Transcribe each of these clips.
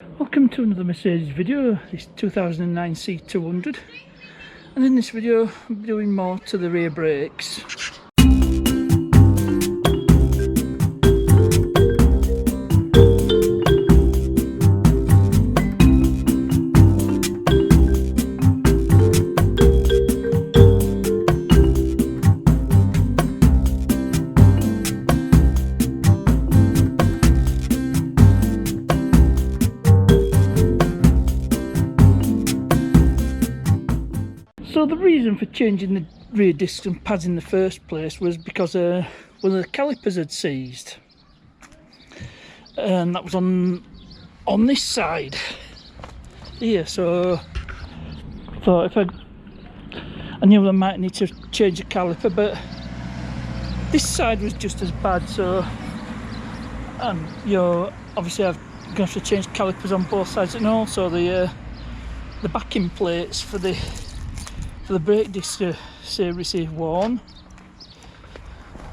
Welcome to another Mercedes video, this 2009 C200, and in this video I'm doing more to the rear brakes. So the reason for changing the rear discs and pads in the first place was because one of the calipers had seized, and that was on this side here. So I thought I knew I might need to change the caliper, but this side was just as bad. So obviously I'm going to have to change calipers on both sides, and also the backing plates for the brake disc seriously worn.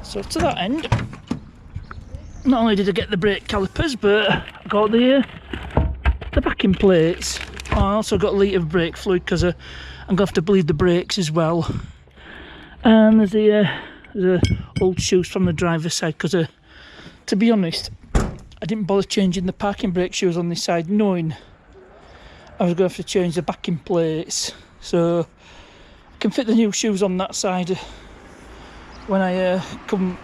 So to that end, not only did I get the brake calipers, but I got the backing plates. I also got a litre of brake fluid because I'm going to have to bleed the brakes as well. And there's the old shoes from the driver's side, because to be honest, I didn't bother changing the parking brake shoes on this side, knowing I was going to have to change the backing plates. So I can fit the new shoes on that side when I come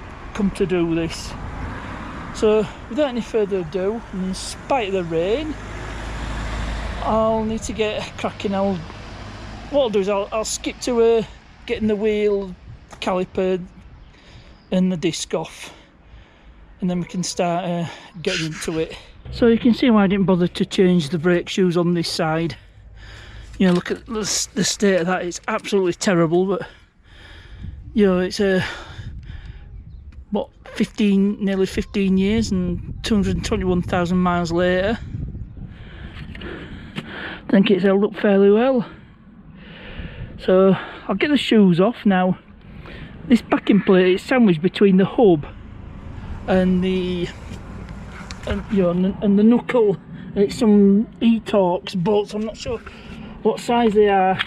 to do this. So without any further ado, and in spite of the rain, I'll need to get cracking. What I'll do is I'll skip to getting the wheel, caliper and the disc off, and then we can start getting into it. So you can see why I didn't bother to change the brake shoes on this side. You know, look at the state of that. It's absolutely terrible, but you know, it's what, nearly 15 years and 221,000 miles later. I think it's held up fairly well. So I'll get the shoes off now. This backing plate is sandwiched between the hub and the knuckle. It's some E-Torx bolts. I'm not sure what size they are,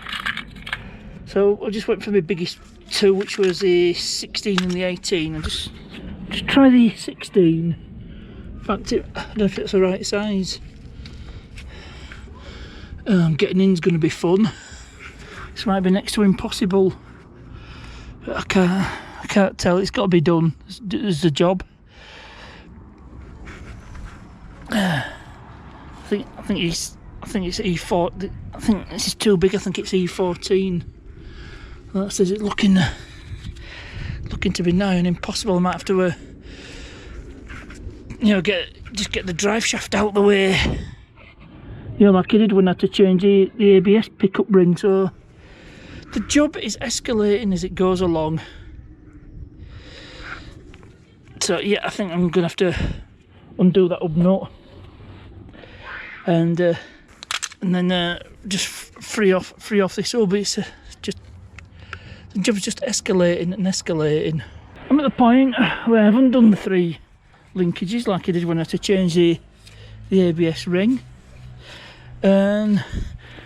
so I just went for the biggest two, which was the 16 and the 18. I'll just try the 16. In fact, I don't know if it's the right size. Getting in's going to be fun. This might be next to impossible, but I can't tell. It's got to be done. It's the job. I think it's E4. I think this is too big. I think it's E14. That says it's looking to be nigh and impossible. I might have to, just get the drive shaft out the way. You know, like I did when I had to change the ABS pickup ring. So the job is escalating as it goes along. So yeah, I think I'm gonna have to undo that hub nut and then just free off this hub. It's just the job's just escalating and escalating. I'm at the point where I haven't done the 3 linkages like I did when I had to change the ABS ring, and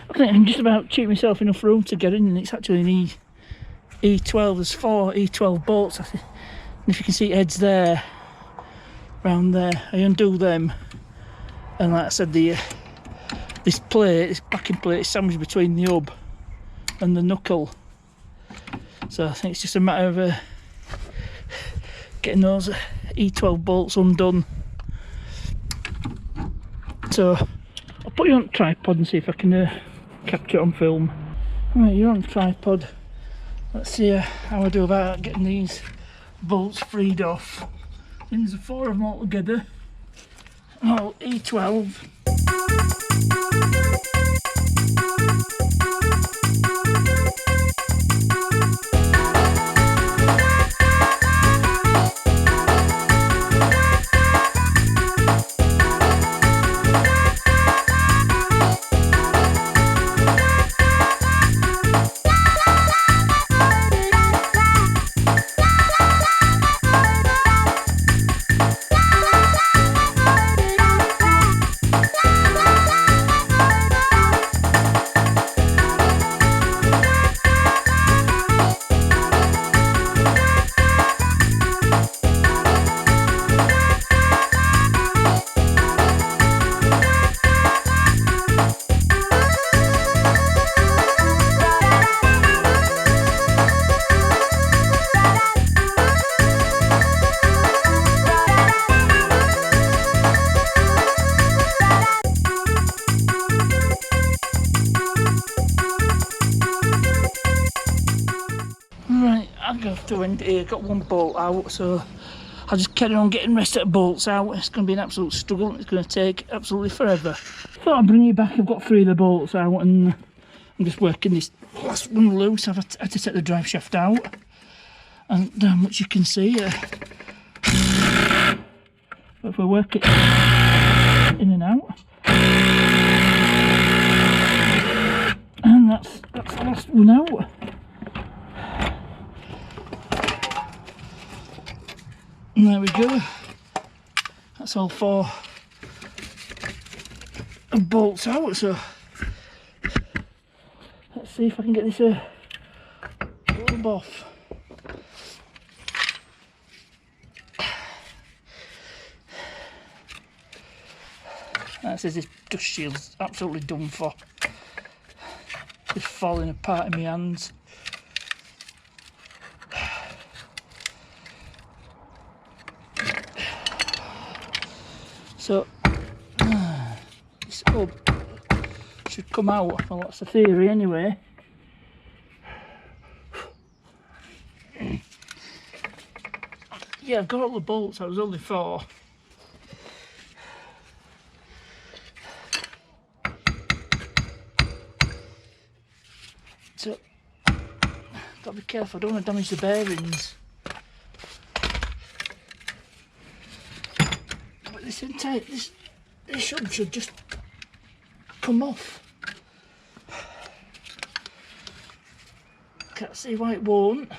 I think I can just about cheat myself enough room to get in, and it's actually an E12. There's 4 E12 bolts, I think, and if you can see heads there, round there, I undo them, and like I said, this backing plate is sandwiched between the hub and the knuckle. So I think it's just a matter of getting those E12 bolts undone. So I'll put you on tripod and see if I can capture it on film. Right, you're on tripod. Let's see how I do about getting these bolts freed off. There's 4 of them all together. Oh, E12. have to end it here. Got one bolt out, so I'll just carry on getting rest of the bolts out. It's going to be an absolute struggle. It's going to take absolutely forever. Thought I'd bring you back. I've got 3 of the bolts out and I'm just working this last one loose. I've had to take the drive shaft out, and how much you can see. But if we work it in and out, and that's the last one out. And there we go. That's all 4 bolts out. So let's see if I can get this bulb off. That says this dust shield's absolutely done for. Just falling apart in my hands. So this hub should come out. Well, that's the theory anyway. Yeah, I've got all the bolts. I was only 4. So gotta be careful. I don't want to damage the bearings. But this entire this hub should just come off. Can't see why it won't.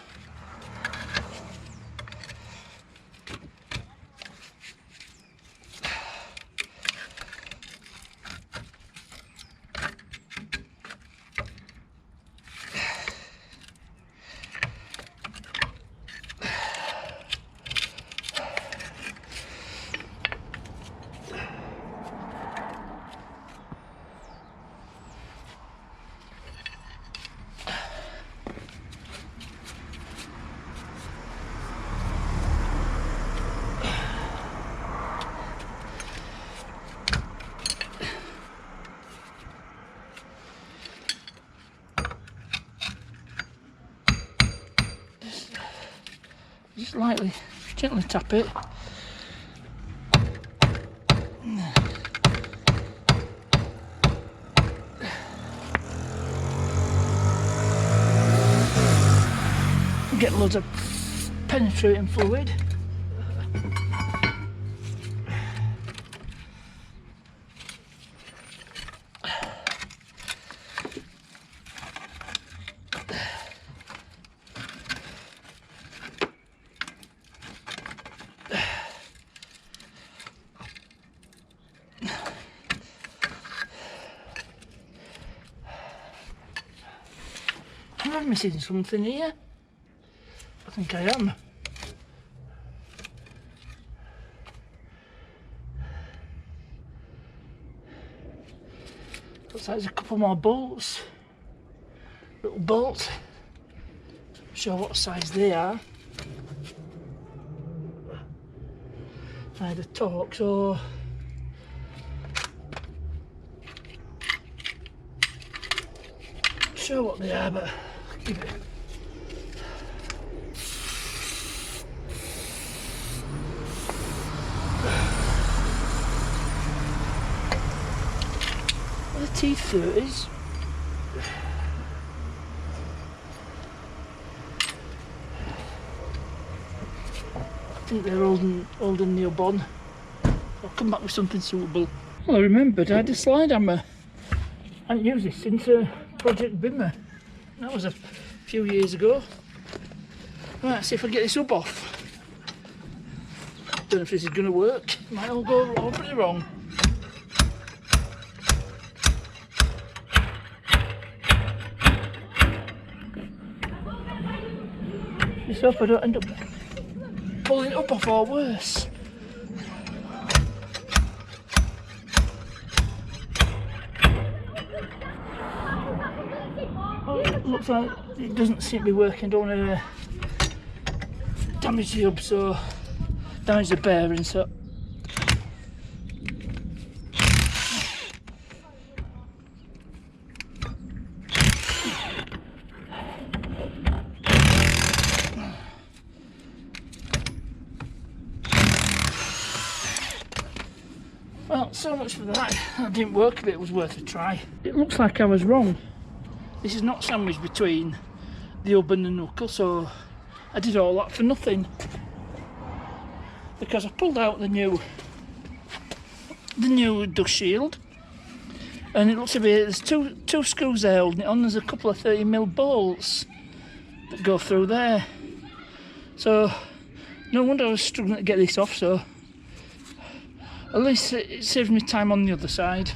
Just lightly, gently tap it. Get loads of penetrating fluid. Am I missing something here? I think I am. Looks like there's a couple more bolts. Little bolts. Not sure what size they are. I had a torque, so not sure what they are, but give it. The T30s. I think they're holding the hub on. I'll come back with something suitable. Well, I remembered I had a slide hammer. I haven't used this since Project Bimmer. That was a few years ago. Right, let's see if I get this hub off. Don't know if this is going to work. Might all go pretty wrong. Just hope I don't end up pulling it up off or worse. Looks like it doesn't seem to be working. Don't want to damage the hub, so damage the bearing. So so much for that. That didn't work, but it was worth a try. It looks like I was wrong. This is not sandwiched between the hub and the knuckle, so I did all that for nothing. Because I pulled out the new dust shield, and it looks to be there's two screws there holding it on. There's a couple of 30mm bolts that go through there. So no wonder I was struggling to get this off. So at least it saves me time on the other side.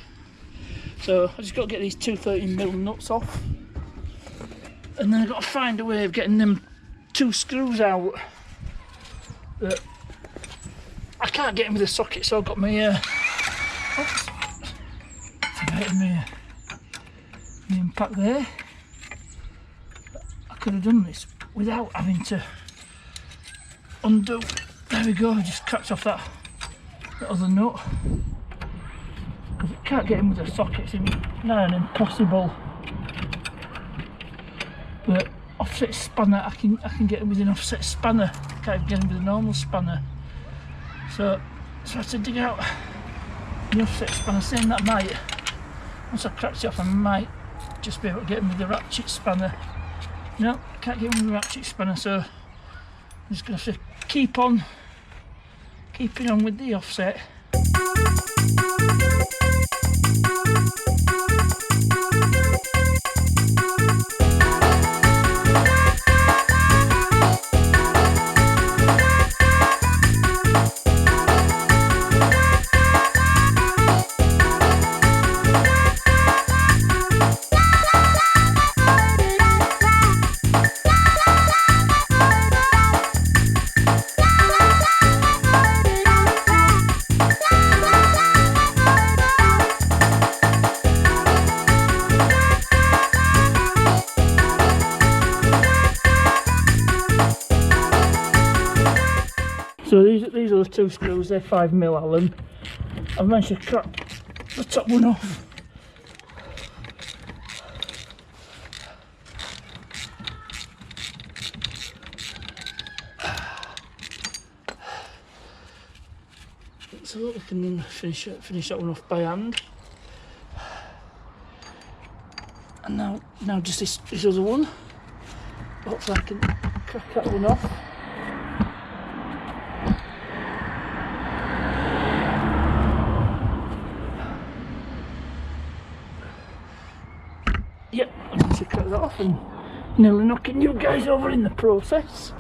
So I just got to get these two 30mm nuts off, and then I've got to find a way of getting them two screws out. But I can't get them with a socket, so I've got my my impact there. I could have done this without having to undo. There we go, I just cracked off that other nut. Because I can't get in with a socket, it's now impossible. But offset spanner, I can get in with an offset spanner. I can't get in with a normal spanner. So I had to dig out the offset spanner, saying that might, once I cracked it off, I might just be able to get in with the ratchet spanner. No, can't get in with the ratchet spanner, so I'm just going to have to keeping on with the offset. So these are the two screws, they're 5mm Allen. I've managed to crack the top one off. So look, we can finish that one off by hand. And now just this other one. Hopefully I can crack that one off. Yep, I managed to cut that off and nearly knocking you guys over in the process.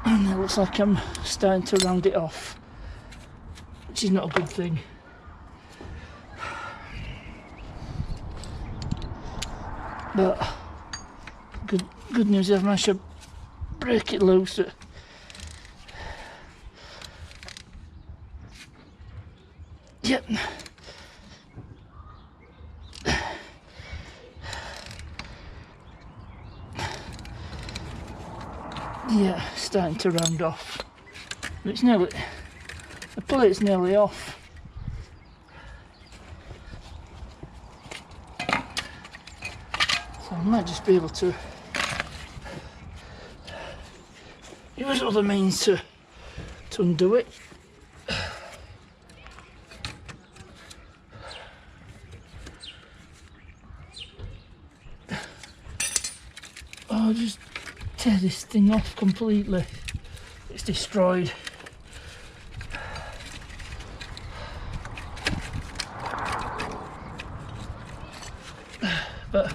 And it looks like I'm starting to round it off, which is not a good thing. But good news is I've managed to break it loose. Yep. Yeah, starting to round off. But it's nearly, the plate's nearly off. So I might just be able to use other means to undo it. Oh, just tear this thing off completely. It's destroyed. But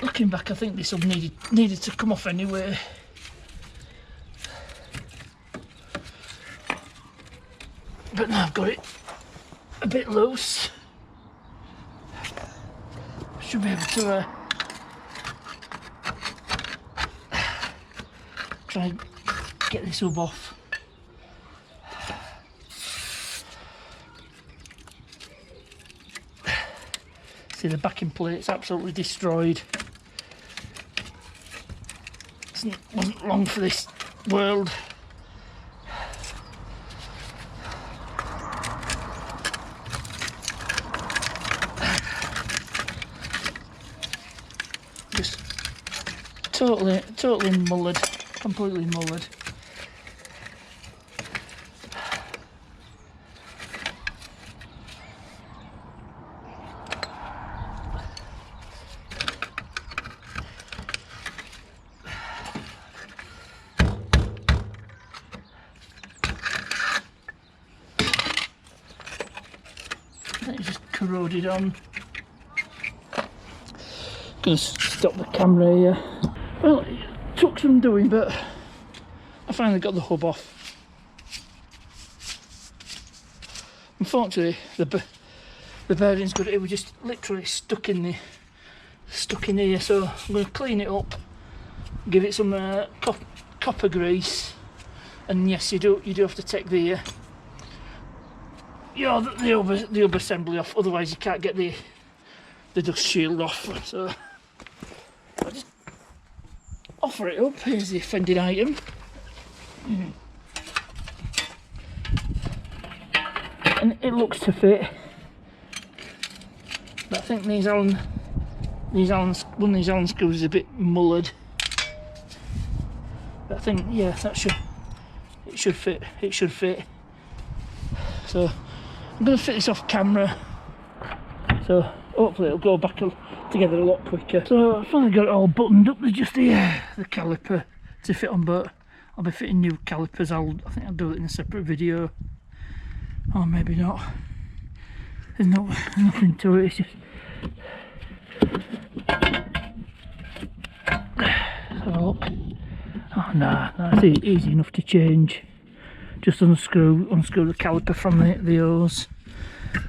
looking back, I think this one needed to come off anyway. But now I've got it a bit loose, I should be able to try and get this hub off. See, the backing plate's absolutely destroyed. wasn't long for this world. Just totally mullered, completely mullered. It's just corroded on. Gonna stop the camera here. Well, it took some doing, but I finally got the hub off. Unfortunately, the bearing's good. It was just literally stuck in here. So I'm gonna clean it up, give it some copper grease, and yes, you do have to take the hub assembly off. Otherwise, you can't get the dust shield off. So I'll just offer it up. Here's the offended item. And it looks to fit. But I think one of these Allen screws is a bit mullered. But I think, yeah, it should fit. It should fit. So I'm going to fit this off camera. So hopefully it'll go back together a lot quicker. So I finally got it all buttoned up. There's just the caliper to fit on, but I'll be fitting new calipers. I think I'll do it in a separate video, or maybe not. There's nothing to it. It's just have a look. Oh no, that's easy enough to change. Just unscrew the caliper from the hose,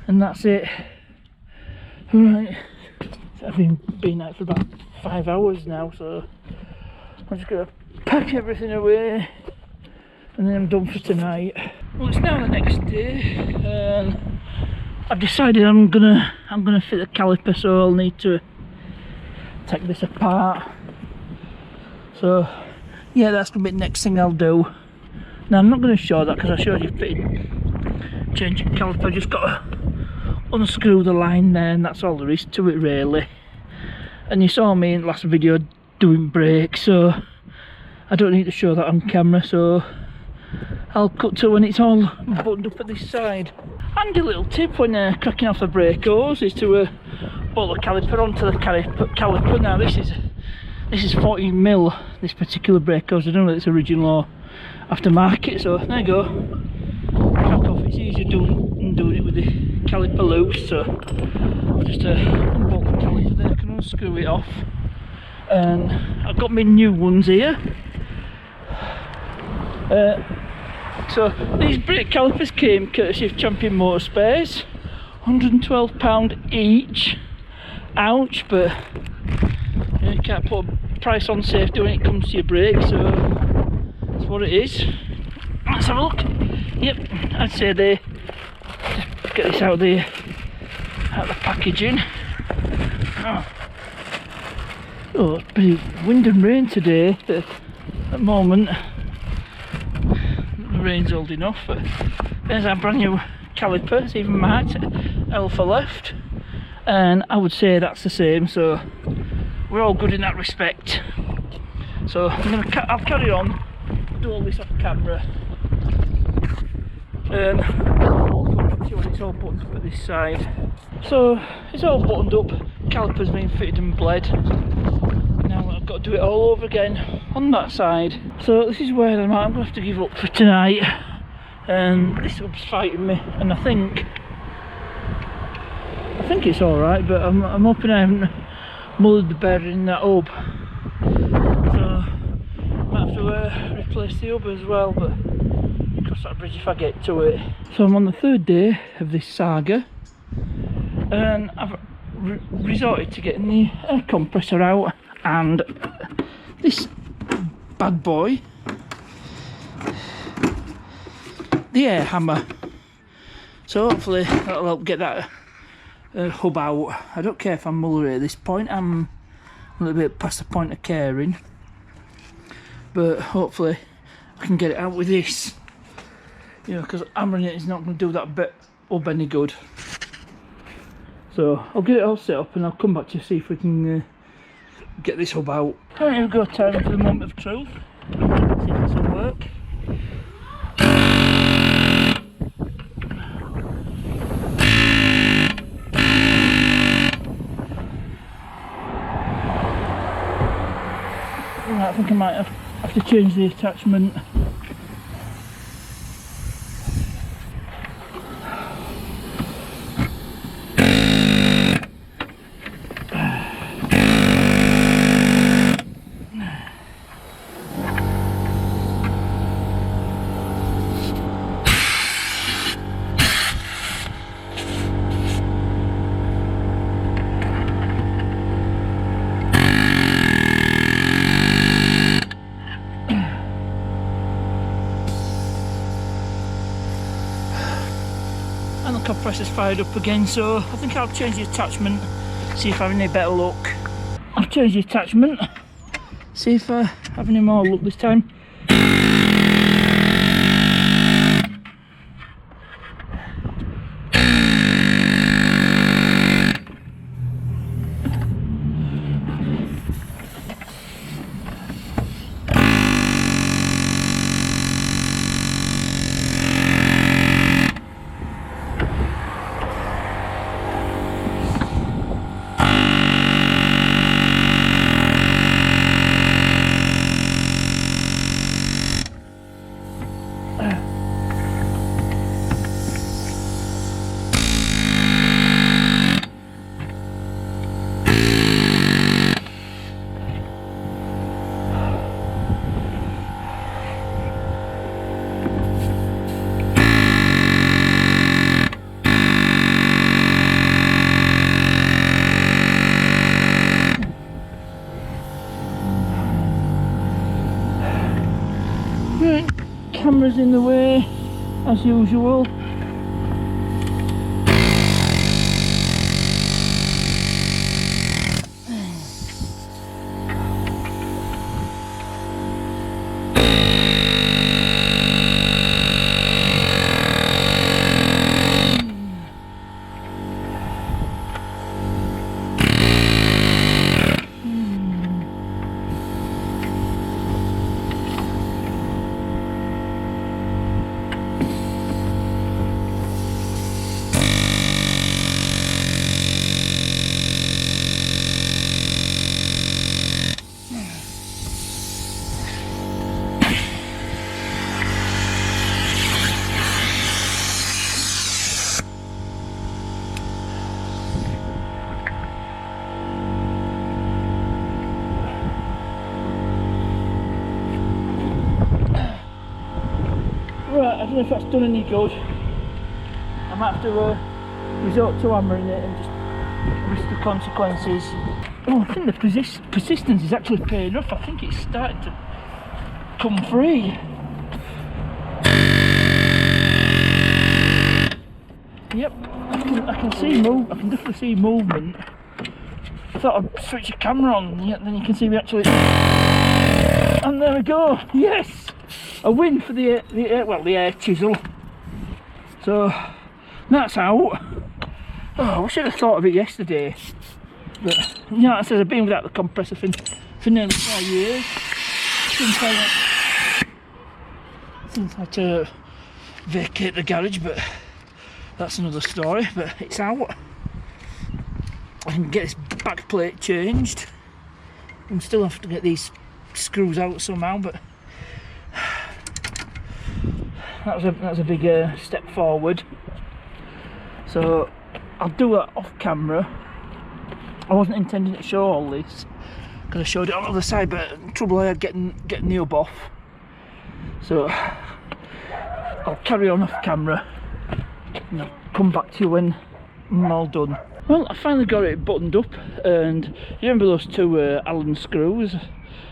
and that's it. Right, I've been out for about 5 hours now, so I'm just gonna pack everything away and then I'm done for tonight. Well, it's now the next day and I've decided I'm gonna fit the caliper, so I'll need to take this apart. So yeah, that's gonna be the next thing I'll do. Now I'm not going to show that because I showed you changing caliper. I just got to unscrew the line there, and that's all there is to it really. And you saw me in the last video doing brakes, so I don't need to show that on camera, so I'll cut to when it's all buttoned up at this side. Handy little tip when cracking off the brake hose is to bolt the caliper onto the caliper. Now this is 14mm, this particular brake hose. I don't know if it's original or aftermarket, so there you go. Crack off. It's easier doing it with the caliper loose, so I'll just unbolt the caliper there, I can unscrew it off. And I've got my new ones here. So these brake calipers came courtesy of Champion Motor Spares, £112 each. Ouch, but you can't put a price on safety when it comes to your brakes, so that's what it is. Let's have a look. Yep, I'd say they just get this out of the packaging. Oh, it's pretty wind and rain today. At the moment, the rain's holding off. But there's our brand new caliper. It's even marked L for left, and I would say that's the same. So we're all good in that respect. So I'll carry on, do all this off camera, and I'll come to you when it's all buttoned up at this side. So it's all buttoned up, caliper's been fitted and bled. Now I've got to do it all over again on that side. So this is where I'm at. I'm going to have to give up for tonight, and this hub's fighting me, and I think it's alright, but I'm hoping I haven't mullered the bearing in that hub. So might have to replace the hub as well, but cross that bridge if I get to it. So I'm on the third day of this saga, and I've resorted to getting the air compressor out and this bad boy, the air hammer. So hopefully that'll help get that hub out. I don't care if I'm mullered at this point, I'm a little bit past the point of caring. but hopefully I can get it out with this, you know, because hammering it is not going to do that bit up any good. So I'll get it all set up and I'll come back to you, see if we can get this hub out. Alright, here we go, time for the moment of truth. See if this will work. Right, I think I might have to change the attachment. And the compressor's fired up again, so I think I'll change the attachment, see if I have any better luck. I'll change the attachment, see if I have any more luck this time. Camera's in the way, as usual. Right, I don't know if that's done any good. I might have to resort to hammering it and just risk the consequences. Oh, I think the persistence is actually paying off. I think it's starting to come free. Yep, I can see move. I can definitely see movement. I thought I'd switch the camera on, yeah, then you can see me actually. And there we go. Yes, a win for the air chisel. So that's out. Oh, I should have thought of it yesterday. But you know, I said I've been without the compressor for nearly 4 years since I had to vacate the garage, but that's another story. But it's out. I can get this back plate changed. I'm still have to get these screws out somehow, but that was a big step forward. So I'll do that off camera. I wasn't intending to show all this because I showed it on the other side, but the trouble I had getting the hub off. So I'll carry on off camera and I'll come back to you when I'm all done. Well, I finally got it buttoned up, and you remember those two Allen screws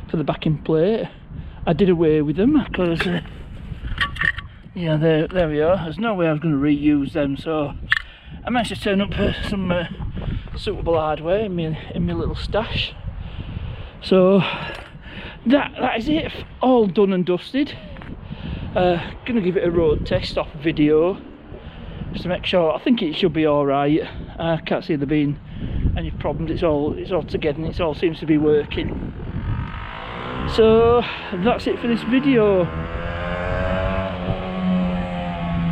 for the backing plate? I did away with them because yeah, there we are. There's no way I was going to reuse them, so I managed to turn up some suitable hardware in my little stash. So that is it, all done and dusted. Gonna give it a road test off video just to make sure. I think it should be alright. I can't see there being any problems. It's all together and it all seems to be working. So that's it for this video. I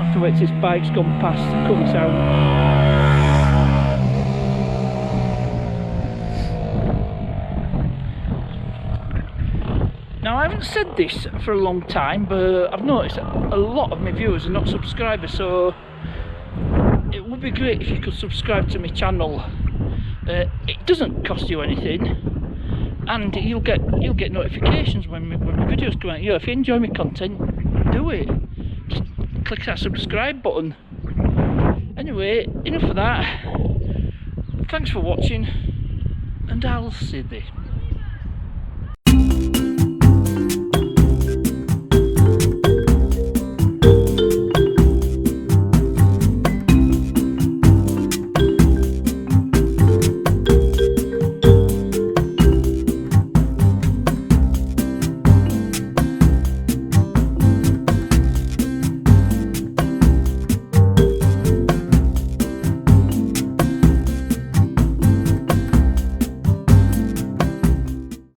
have to wait till this bike's gone past to cut this out. Now, I haven't said this for a long time, but I've noticed that a lot of my viewers are not subscribers, so it would be great if you could subscribe to my channel. It doesn't cost you anything, and you'll get notifications when my videos come out. If you enjoy my content, do it. Just click that subscribe button. Anyway, enough of that. Thanks for watching, and I'll see you.